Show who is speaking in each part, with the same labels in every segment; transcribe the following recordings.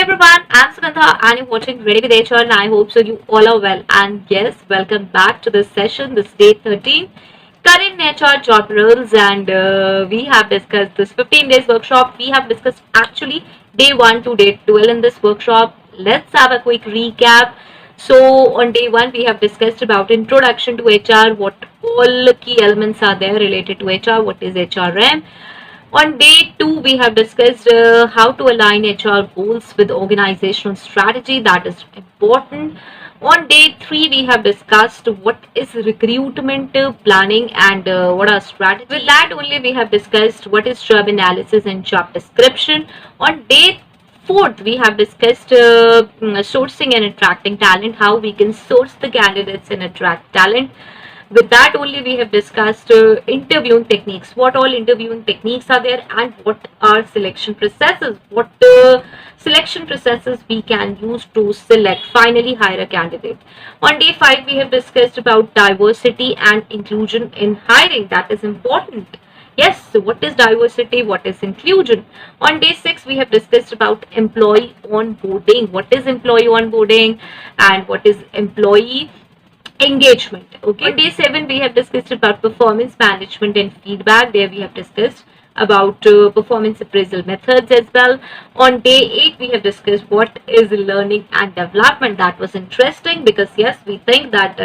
Speaker 1: everyone, I'm Sugandha and you're watching Ready with HR and I hope so you all are well. And yes, welcome back to this session, this day 13, current HR job roles, and we have discussed this 15 days workshop. We have discussed actually day 1 to day 12 in this workshop. Let's have a quick recap. So on day 1 we have discussed about introduction to HR, what all key elements are there related to HR, what is HRM. On day 2, we have discussed how to align HR goals with organizational strategy. That is important. On day 3, we have discussed what is recruitment planning and what are strategies. With that only, we have discussed what is job analysis and job description. On day fourth, we have discussed sourcing and attracting talent, how we can source the candidates and attract talent. With that only we have discussed interviewing techniques, what all interviewing techniques are there and what are selection processes, what selection processes we can use to select, finally hire a candidate. On day 5 we have discussed about diversity and inclusion in hiring, that is important. Yes, so what is diversity? What is inclusion? On day 6, we have discussed about employee onboarding. What is employee onboarding and what is employee engagement. Okay. On day 7, we have discussed about performance management and feedback. There we have discussed about performance appraisal methods as well. On day 8, we have discussed what is learning and development. That was interesting because yes, we think that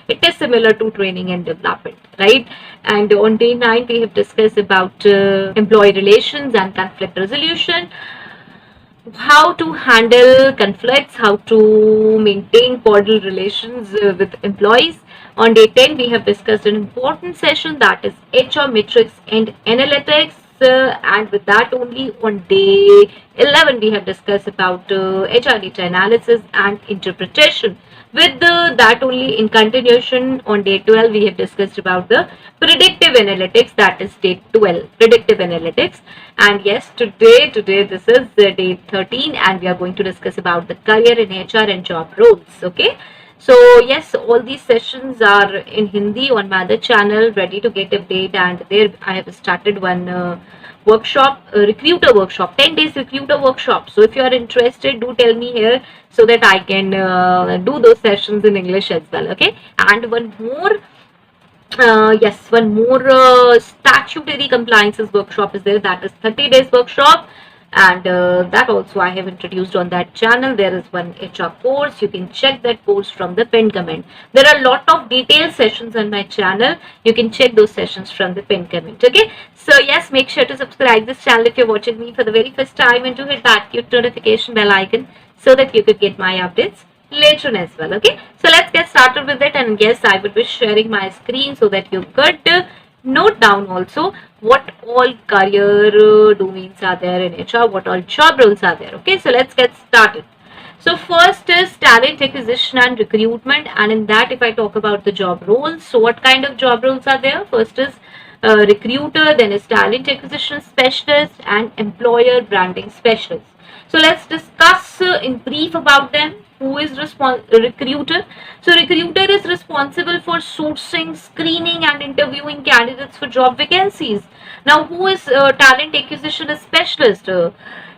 Speaker 1: it is similar to training and development, right? And on day 9, we have discussed about employee relations and conflict resolution, how to handle conflicts, how to maintain cordial relations with employees. On day 10, we have discussed an important session, that is HR metrics and analytics. And with that only, on day 11, we have discussed about HR data analysis and interpretation. With that only, in continuation, on day 12, we have discussed about the predictive analytics, that is day 12, predictive analytics. And yes, today this is day 13 and we are going to discuss about the career in HR and job roles. Okay. So yes, all these sessions are in Hindi on my other channel, ready to get update, and there I have started one workshop, recruiter workshop, 10 days recruiter workshop. So if you are interested, do tell me here so that I can do those sessions in English as well. Okay. And one more statutory compliances workshop is there, that is 30 days workshop, and that also I have introduced on that channel. There is one HR course, you can check that course from the pinned comment. There are a lot of detailed sessions on my channel, you can check those sessions from the pinned comment. Okay, so yes, make sure to subscribe this channel if you're watching me for the very first time, and to hit that cute notification bell icon so that you could get my updates later on as well. Okay, so let's get started with it, and yes, I would be sharing my screen so that you could note down also what all career domains are there in HR, what all job roles are there. Okay, so let's get started. So first is talent acquisition and recruitment, and in that if I talk about the job roles, so what kind of job roles are there? First is recruiter, then is talent acquisition specialist and employer branding specialist. So let's discuss in brief about them. Who is recruiter? So recruiter is responsible for sourcing, screening and interviewing candidates for job vacancies. Now who is talent acquisition specialist?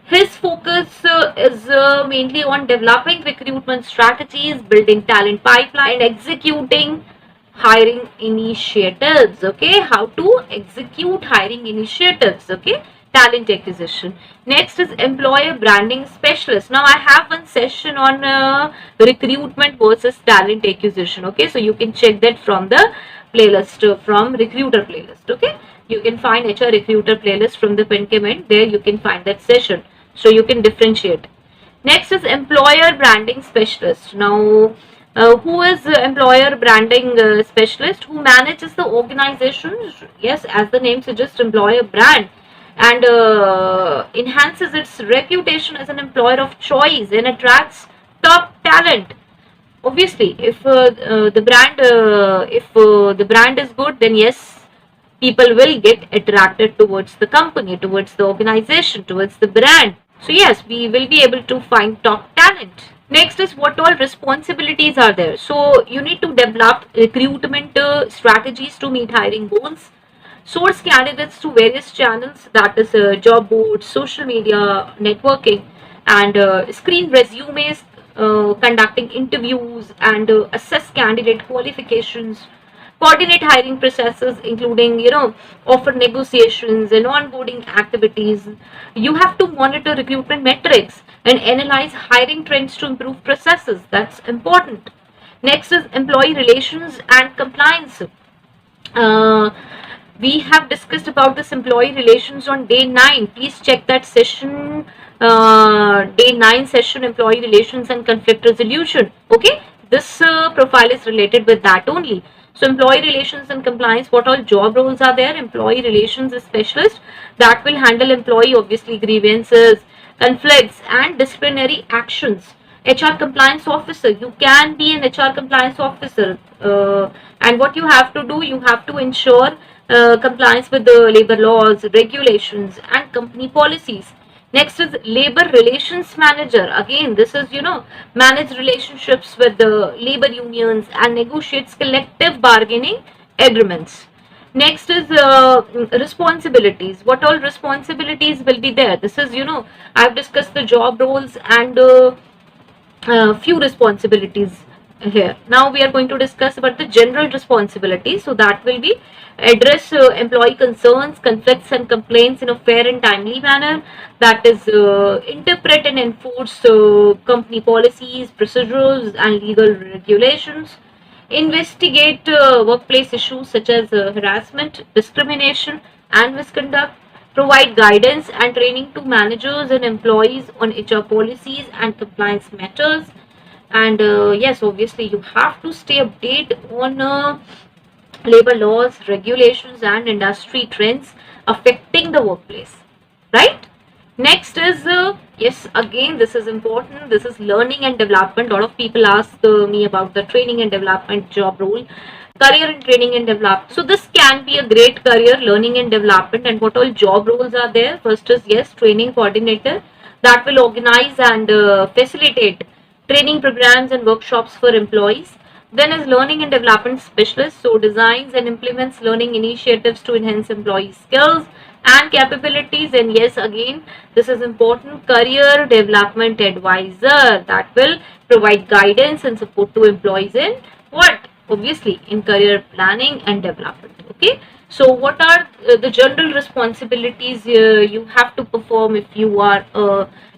Speaker 1: His focus is mainly on developing recruitment strategies, building talent pipeline, and executing hiring initiatives. Okay, how to execute hiring initiatives. Okay, talent acquisition. Next is employer branding specialist. Now I have one session on recruitment versus talent acquisition. Okay, so you can check that from the playlist, from recruiter playlist. Okay, you can find HR recruiter playlist from the pinned comment. There you can find that session, so you can differentiate. Next is employer branding specialist. Now who is employer branding specialist? Who manages the organization, yes, as the name suggests, employer brand, and enhances its reputation as an employer of choice and attracts top talent. Obviously, if the brand is good, then yes, people will get attracted towards the company, towards the organization, towards the brand. So yes, we will be able to find top talent. Next is what all responsibilities are there. So you need to develop recruitment strategies to meet hiring goals, source candidates through various channels, that is job boards, social media, networking, and screen resumes, conducting interviews, and assess candidate qualifications, coordinate hiring processes, including, offer negotiations and onboarding activities. You have to monitor recruitment metrics and analyze hiring trends to improve processes. That's important. Next is employee relations and compliance. uh, we have discussed about this employee relations on day 9. Please check that session, day 9 session, employee relations and conflict resolution. Okay, this profile is related with that only. So employee relations and compliance, what all job roles are there? Employee relations specialist, that will handle employee, obviously, grievances, conflicts and disciplinary actions. HR compliance officer, you can be an HR compliance officer, and what you have to do, you have to ensure compliance with the labor laws, regulations and company policies. Next is labor relations manager. Again, this is, manage relationships with the labor unions and negotiates collective bargaining agreements. Next is responsibilities. What all responsibilities will be there? This is, I've discussed the job roles and few responsibilities here. Now we are going to discuss about the general responsibilities. So that will be address employee concerns, conflicts and complaints in a fair and timely manner. That is interpret and enforce company policies, procedures and legal regulations. Investigate workplace issues such as harassment, discrimination and misconduct. Provide guidance and training to managers and employees on HR policies and compliance matters. And yes, obviously, you have to stay updated on labor laws, regulations, and industry trends affecting the workplace, right? Next is, yes, again, this is important. This is learning and development. A lot of people ask me about the training and development job role, career and training and development. So this can be a great career, learning and development. And what all job roles are there? First is, yes, training coordinator, that will organize and facilitate training programs and workshops for employees. Then is learning and development specialist, so designs and implements learning initiatives to enhance employee skills and capabilities. And yes, again, this is important, career development advisor, that will provide guidance and support to employees in what? Obviously, in career planning and development. Okay, so what are the general responsibilities you have to perform if you are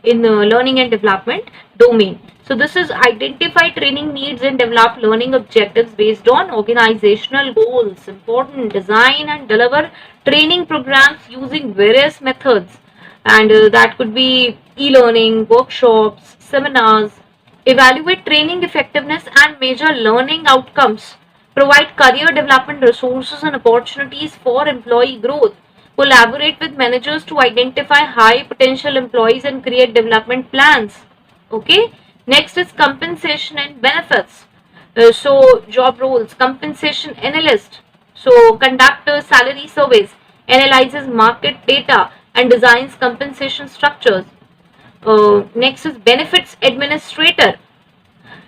Speaker 1: in learning and development domain? So this is identify training needs and develop learning objectives based on organizational goals. Important, design and deliver training programs using various methods, and that could be e-learning, workshops, seminars. Evaluate training effectiveness and measure learning outcomes. Provide career development resources and opportunities for employee growth. Collaborate with managers to identify high potential employees and create development plans. Okay. Next is compensation and benefits. So job roles, compensation analyst. So conduct salary surveys, analyzes market data and designs compensation structures. Next is benefits administrator.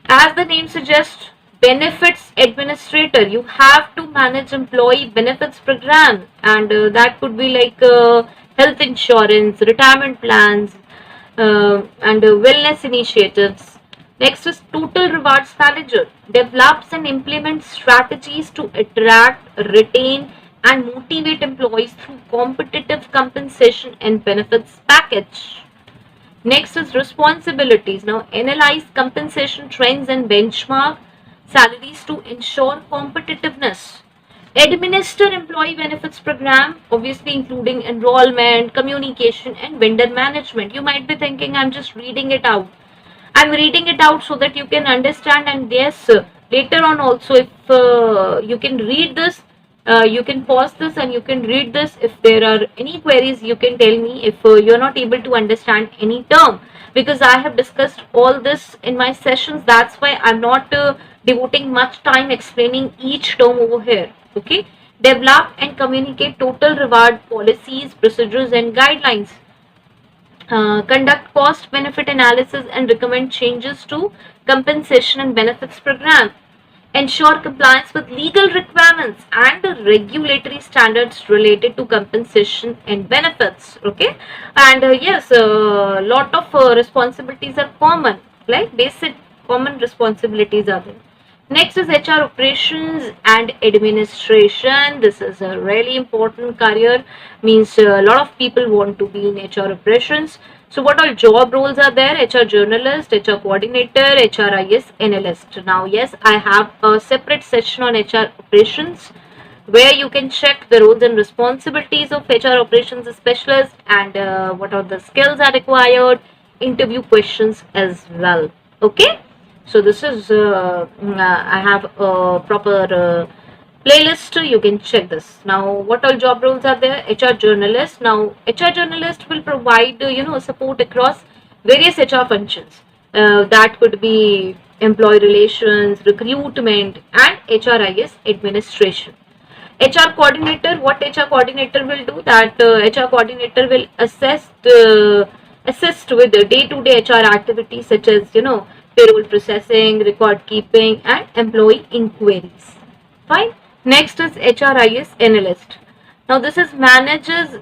Speaker 1: As the name suggests, benefits administrator, you have to manage employee benefits program, and that could be like health insurance, retirement plans, and wellness initiatives. Next is total rewards manager, develops and implements strategies to attract, retain and motivate employees through competitive compensation and benefits package. Next is responsibilities. Now analyze compensation trends and benchmark salaries to ensure competitiveness. Administer employee benefits program, obviously including enrollment, communication and vendor management. You might be thinking, I'm just reading it out. I'm reading it out so that you can understand, and yes, later on also, if you can read this, you can pause this and you can read this. If there are any queries, you can tell me if you're not able to understand any term, because I have discussed all this in my sessions. That's why I'm not devoting much time explaining each term over here. Okay, develop and communicate total reward policies, procedures and guidelines. Conduct cost benefit analysis and recommend changes to compensation and benefits program. ensure compliance with legal requirements and regulatory standards related to compensation and benefits. Okay, and yes, a lot of responsibilities are common, like basic common responsibilities are there. Next is HR operations and administration. This is a really important career. Means a lot of people want to be in HR operations. So what all job roles are there? HR journalist, HR coordinator, HRIS analyst. Now yes, I have a separate session on HR operations where you can check the roles and responsibilities of HR operations specialist and what are the skills are required, interview questions as well. Okay, so this is I have a proper playlist. You can check this. Now what all job roles are there? HR journalist. Now HR journalist will provide support across various HR functions. That could be employee relations, recruitment, and HRIS administration. HR coordinator, what HR coordinator will do, that HR coordinator will assist with the day-to-day HR activities such as payroll processing, record keeping, and employee inquiries. Fine. Next is HRIS analyst. Now this is manages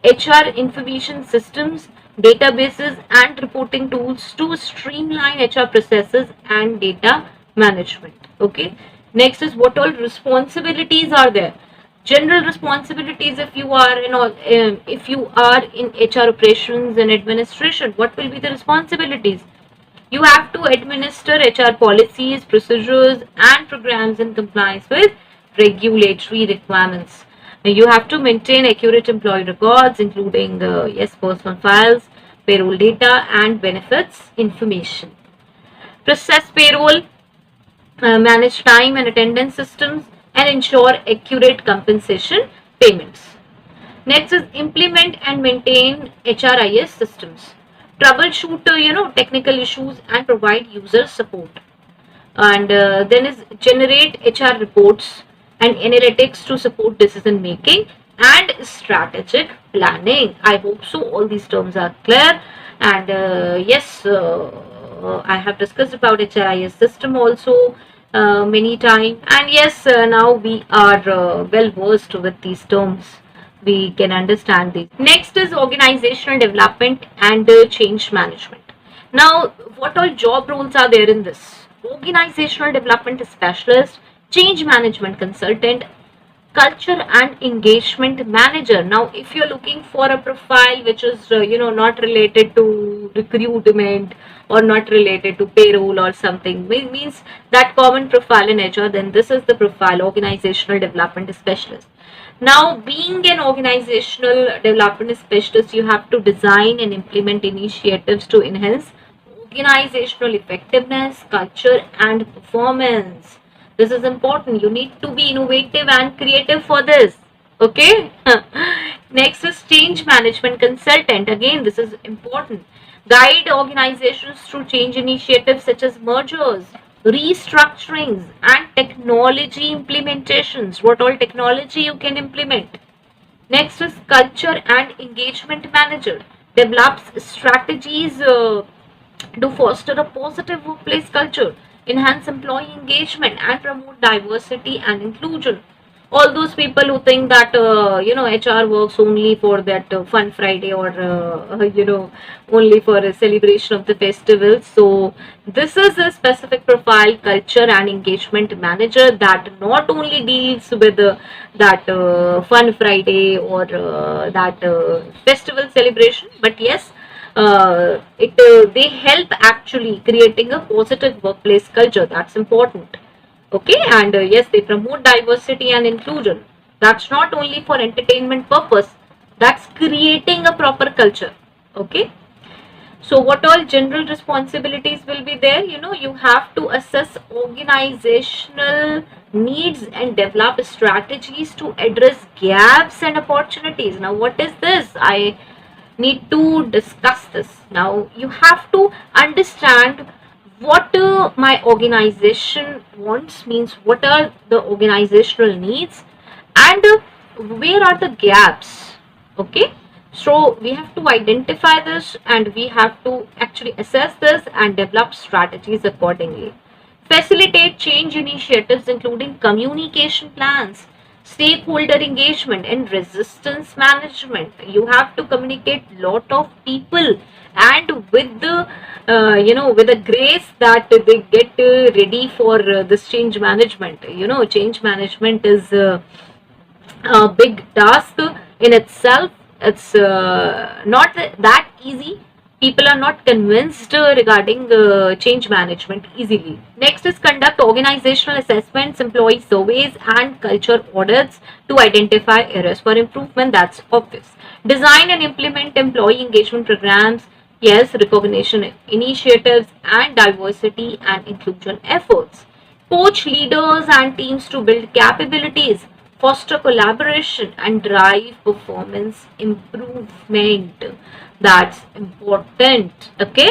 Speaker 1: HR information systems, databases, and reporting tools to streamline HR processes and data management. Okay. Next is what all responsibilities are there. General responsibilities, if you are if you are in HR operations and administration, what will be the responsibilities? You have to administer HR policies, procedures, and programs in compliance with regulatory requirements. You have to maintain accurate employee records, including yes, personal files, payroll data, and benefits information. Process payroll, manage time and attendance systems, and ensure accurate compensation payments. Next is implement and maintain HRIS systems. Troubleshoot, technical issues and provide user support. And then is generate HR reports and analytics to support decision making and strategic planning. I hope so. All these terms are clear. And yes, I have discussed about HRIS system also many times. And yes, now we are well versed with these terms. We can understand these. Next is organizational development and change management. Now, what all job roles are there in this? Organizational development specialist, change management consultant, culture and engagement manager. Now if you're looking for a profile which is not related to recruitment or not related to payroll or something, means that common profile in HR, then this is the profile, organizational development specialist. Now being an organizational development specialist, you have to design and implement initiatives to enhance organizational effectiveness, culture, and performance. This is important. You need to be innovative and creative for this. Okay. Next is change management consultant. Again, this is important. Guide organizations through change initiatives such as mergers, restructurings, and technology implementations. What all technology you can implement? Next is culture and engagement manager. Develops strategies to foster a positive workplace culture, enhance employee engagement, and promote diversity and inclusion. All those people who think that HR works only for that fun Friday or only for a celebration of the festival. So this is a specific profile, culture and engagement manager, that not only deals with that fun Friday or that festival celebration, but yes, they help actually creating a positive workplace culture. That's important. Okay, and yes, they promote diversity and inclusion. That's not only for entertainment purpose, that's creating a proper culture. Okay, so what all general responsibilities will be there? You have to assess organizational needs and develop strategies to address gaps and opportunities. Now what is this? I need to discuss this. Now you have to understand what my organization wants, means what are the organizational needs, and where are the gaps. Okay, so we have to identify this and we have to actually assess this and develop strategies accordingly. Facilitate change initiatives including communication plans, stakeholder engagement, and resistance management. You have to communicate lot of people, and with the with the grace that they get ready for this change management. Change management is a big task in itself. It's not that easy. People are not convinced regarding change management easily. Next is conduct organizational assessments, employee surveys, and culture audits to identify areas for improvement. That's obvious. Design and implement employee engagement programs, yes, recognition initiatives, and diversity and inclusion efforts. Coach leaders and teams to build capabilities, foster collaboration, and drive performance improvement. That's important. Okay.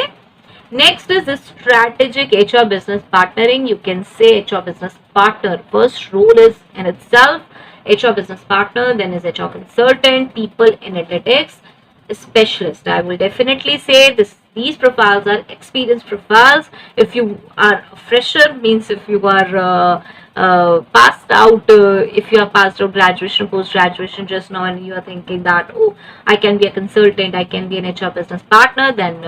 Speaker 1: Next is the strategic HR business partnering. You can say HR business partner. First role is in itself HR business partner, then is HR consultant, people analytics specialist. I will definitely say these profiles are experienced profiles. If you are a fresher, means if you are passed out, if you are passed out graduation, post graduation just now, and you are thinking that, oh, I can be a consultant, I can be an HR business partner, then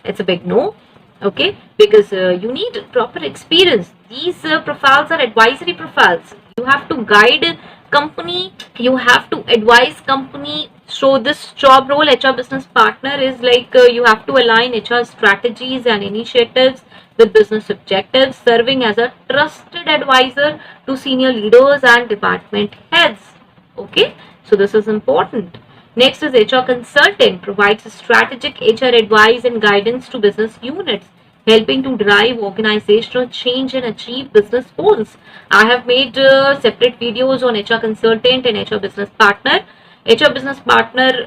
Speaker 1: it's a big no. Okay, because you need proper experience. These profiles are advisory profiles. You have to guide company, you have to advise company. So this job role, HR business partner, is like you have to align HR strategies and initiatives with business objectives, serving as a trusted advisor to senior leaders and department heads. Okay, so this is important. Next is HR consultant, provides strategic HR advice and guidance to business units, helping to drive organizational change and achieve business goals. I have made separate videos on HR consultant and HR business partner. HR business partner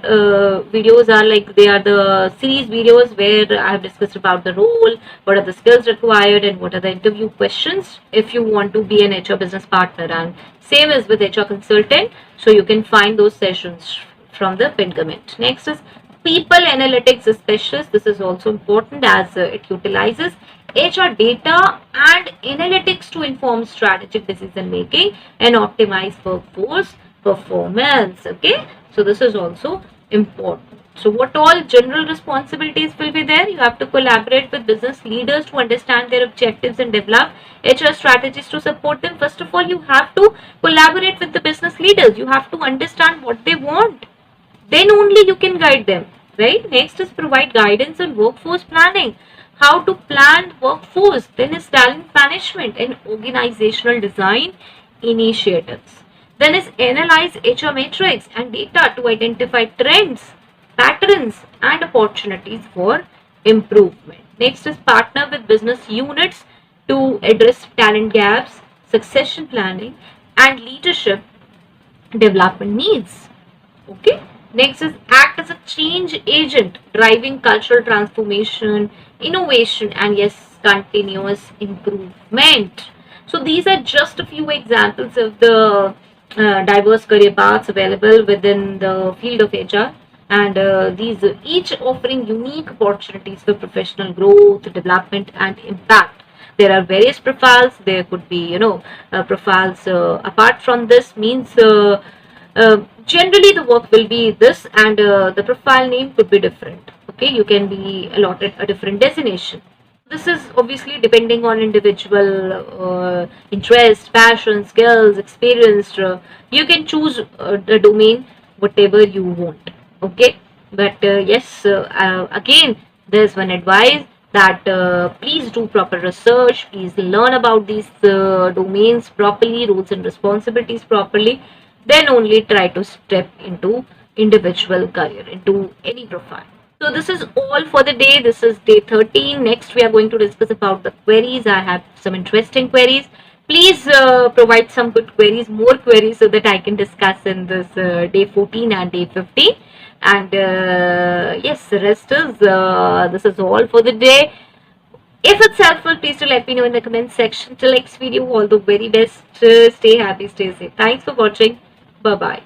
Speaker 1: videos are like, they are the series videos where I have discussed about the role, what are the skills required, and what are the interview questions if you want to be an HR business partner. And same is with HR consultant. So you can find those sessions from the pinned comment. Next is people analytics specialist. This is also important as it utilizes HR data and analytics to inform strategic decision making and optimize workforce performance. Okay, so this is also important. So what all general responsibilities will be there? You have to collaborate with business leaders to understand their objectives and develop HR strategies to support them. First of all, you have to collaborate with the business leaders. You have to understand what they want, then only you can guide them, right? Next is provide guidance on workforce planning, how to plan workforce. Then is talent management and organizational design initiatives. Then is analyze HR metrics and data to identify trends, patterns, and opportunities for improvement. Next is partner with business units to address talent gaps, succession planning, and leadership development needs. Okay. Next is act as a change agent, driving cultural transformation, innovation, and yes, continuous improvement. So these are just a few examples of the diverse career paths available within the field of HR, and these each offering unique opportunities for professional growth, development, and impact. There are various profiles. There could be, profiles apart from this, means generally the work will be this, and the profile name could be different. Okay, you can be allotted a different designation. This is obviously depending on individual interest, passion, skills, experience. You can choose the domain whatever you want. Okay, but yes, again, there's one advice that please do proper research, please learn about these domains properly, roles and responsibilities properly, then only try to step into individual career, into any profile. So this is all for the day. This is day 13. Next we are going to discuss about the queries. I have some interesting queries. Please provide some good queries, more queries, so that I can discuss in this day 14 and day 15. And yes, the rest is this is all for the day. If it's helpful, please do let me know in the comment section. Till next video, all the very best. Stay happy, stay safe. Thanks for watching. Bye bye.